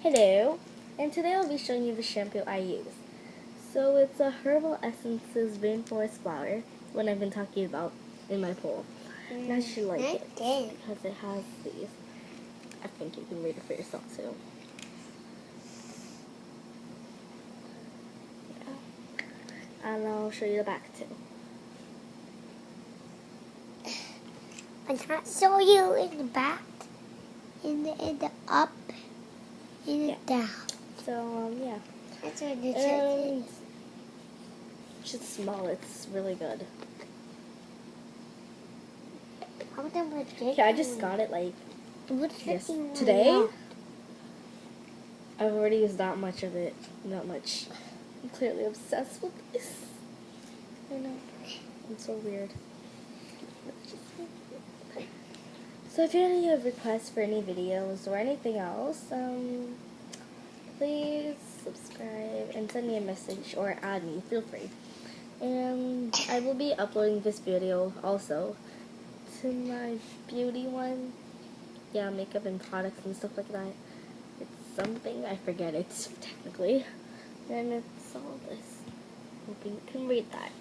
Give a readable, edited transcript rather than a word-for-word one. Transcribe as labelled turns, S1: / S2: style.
S1: Hello, and today I'll be showing you the shampoo I use. So it's a Herbal Essences Rainforest Flower, one I've been talking about in my poll. And I actually like it because it has these. I think you can read it for yourself too. Yeah. And I'll show you the back too.
S2: I can't show you in the back, in the up, in the down.
S1: So yeah.
S2: That's what the
S1: And just smell. It's really good.
S2: Yeah,
S1: I just got it like today. I've already used that much of it. Not much. I'm clearly obsessed with this. I know. It's so weird. So if you have any requests for any videos or anything else, please subscribe and send me a message or add me. Feel free. And I will be uploading this video also to my beauty one. Yeah, makeup and products and stuff like that. It's something, I forget it technically. And it's all this. Hoping you can read that.